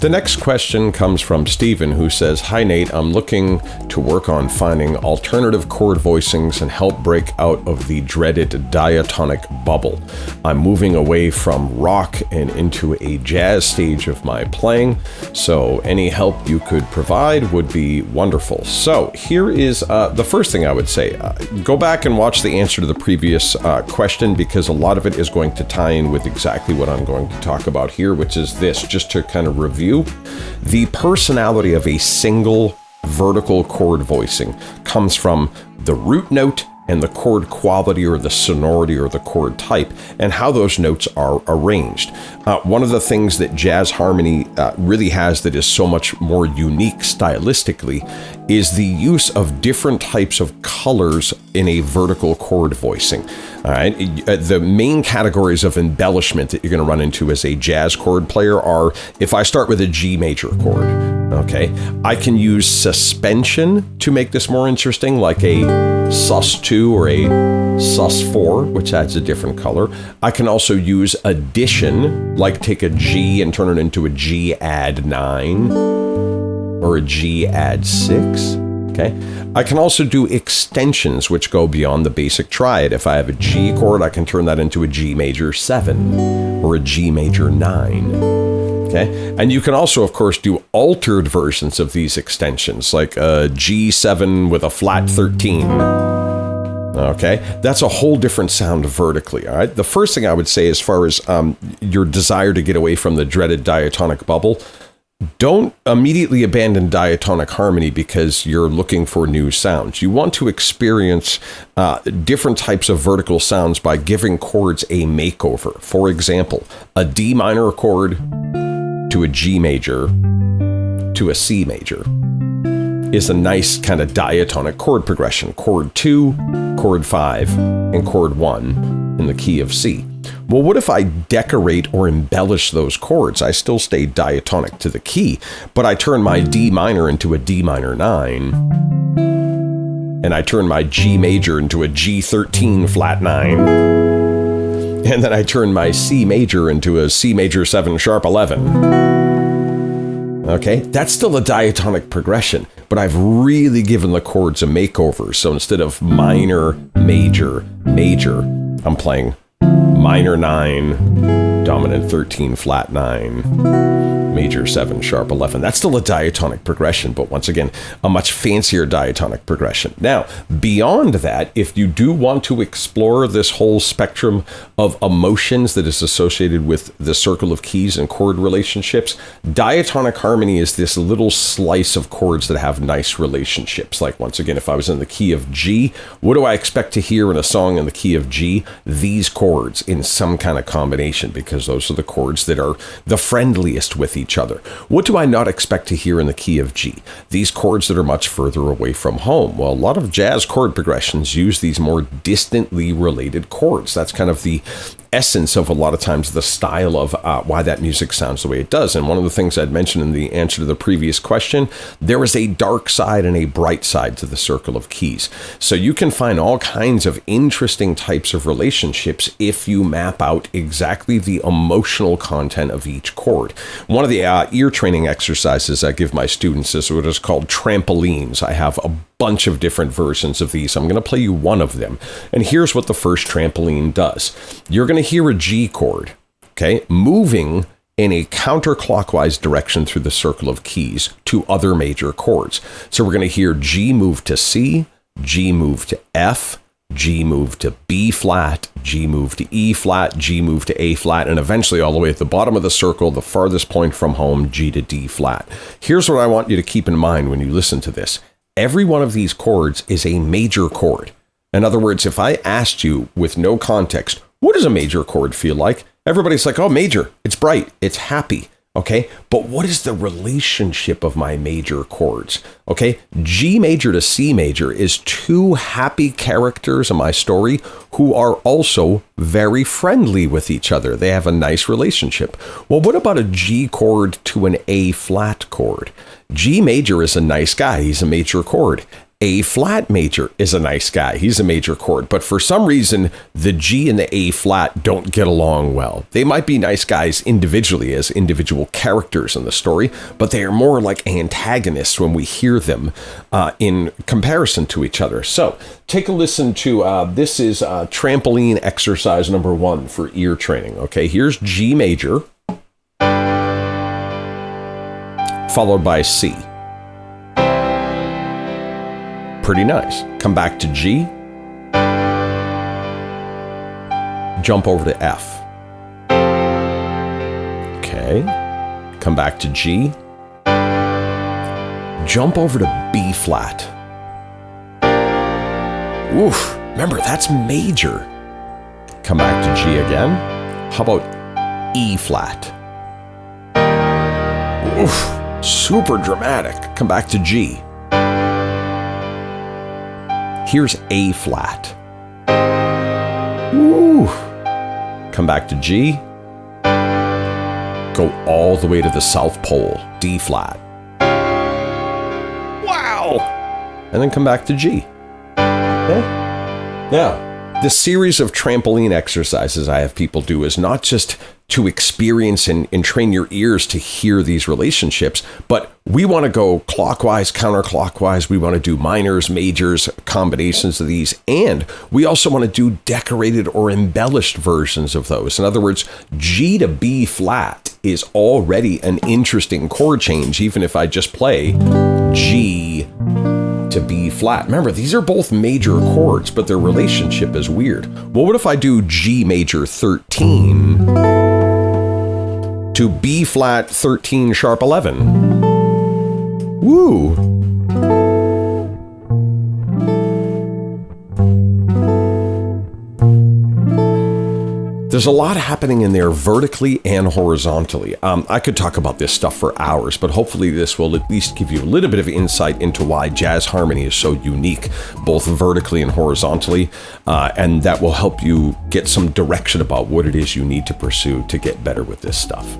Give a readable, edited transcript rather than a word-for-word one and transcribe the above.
The next question comes from Steven, who says, "Hi Nate, I'm looking to work on finding alternative chord voicings and help break out of the dreaded diatonic bubble. I'm moving away from rock and into a jazz stage of my playing, so any help you could provide would be wonderful." So here is the first thing I would say. Go back and watch the answer to the previous question, because a lot of it is going to tie in with exactly what I'm going to talk about here, which is this, just to kind of review. The personality of a single vertical chord voicing comes from the root note and the chord quality or the sonority or the chord type and how those notes are arranged. One of the things that jazz harmony really has that is so much more unique stylistically is the use of different types of colors in a vertical chord voicing. All right, the main categories of embellishment that you're going to run into as a jazz chord player are, if I start with a G major chord, okay, I can use suspension to make this more interesting, like a sus2 or a sus4, which adds a different color. I can also use addition, like take a G and turn it into a G add 9 or a G add 6. Okay. I can also do extensions, which go beyond the basic triad. If I have a G chord, I can turn that into a G major 7 or a G major 9. Okay. And you can also, of course, do altered versions of these extensions, like a G7 with a flat 13. Okay, that's a whole different sound vertically. All right. The first thing I would say, as far as your desire to get away from the dreaded diatonic bubble, don't immediately abandon diatonic harmony because you're looking for new sounds. You want to experience different types of vertical sounds by giving chords a makeover. For example, a D minor chord to a G major to a C major is a nice kind of diatonic chord progression. Chord 2, chord 5, and chord 1 in the key of C. Well, what if I decorate or embellish those chords? I still stay diatonic to the key, but I turn my D minor into a D minor 9, and I turn my G major into a G13 flat 9, and then I turn my C major into a C major 7 sharp 11. Okay, that's still a diatonic progression, but I've really given the chords a makeover. So instead of minor, major, major, I'm playing minor 9, dominant 13, flat 9, major 7, sharp 11. That's still a diatonic progression, but once again, a much fancier diatonic progression. Now, beyond that, if you do want to explore this whole spectrum of emotions that is associated with the circle of keys and chord relationships, diatonic harmony is this little slice of chords that have nice relationships. Like, once again, if I was in the key of G, what do I expect to hear in a song in the key of G? These chords in some kind of combination, because those are the chords that are the friendliest with each other. What do I not expect to hear in the key of G? These chords that are much further away from home. Well, a lot of jazz chord progressions use these more distantly related chords. That's kind of the essence of a lot of times the style of why that music sounds the way it does. And one of the things I'd mentioned in the answer to the previous question, there is a dark side and a bright side to the circle of keys. So you can find all kinds of interesting types of relationships if you map out exactly the emotional content of each chord. One of the ear training exercises I give my students is what is called trampolines. I have a bunch of different versions of these. I'm going to play you one of them. And here's what the first trampoline does. You're going to hear a G chord, okay, moving in a counterclockwise direction through the circle of keys to other major chords. So we're going to hear G move to C, G move to F, G move to B flat, G move to E flat, G move to A flat, and eventually all the way at the bottom of the circle, the farthest point from home, G to D flat. Here's what I want you to keep in mind when you listen to this. Every one of these chords is a major chord. In other words, if I asked you with no context, what does a major chord feel like? Everybody's like, oh, major, it's bright, it's happy. Okay, but what is the relationship of my major chords? Okay, G major to C major is two happy characters in my story who are also very friendly with each other. They have a nice relationship. Well, what about a G chord to an A flat chord? G major is a nice guy. He's a major chord. A flat major is a nice guy. He's a major chord, but for some reason, the G and the A flat don't get along well. They might be nice guys individually as individual characters in the story, but they are more like antagonists when we hear them in comparison to each other. So take a listen to, this is trampoline exercise number 1 for ear training. Okay, here's G major, followed by C. Pretty nice. Come back to G. Jump over to F. Okay. Come back to G. Jump over to B flat. Oof. Remember, that's major. Come back to G again. How about E flat? Oof. Super dramatic. Come back to G. Here's A flat. Ooh. Come back to G. Go all the way to the South Pole, D flat. Wow! And then come back to G. Okay? Now, the series of trampoline exercises I have people do is not just to experience and train your ears to hear these relationships, but we want to go clockwise, counterclockwise. We want to do minors, majors, combinations of these, and we also want to do decorated or embellished versions of those. In other words, G to B flat is already an interesting chord change, even if I just play G to B flat. Remember, these are both major chords, but their relationship is weird. Well, what if I do G major 13 to B flat 13 sharp 11? Woo! There's a lot happening in there vertically and horizontally. I could talk about this stuff for hours, but hopefully this will at least give you a little bit of insight into why jazz harmony is so unique, both vertically and horizontally, and that will help you get some direction about what it is you need to pursue to get better with this stuff.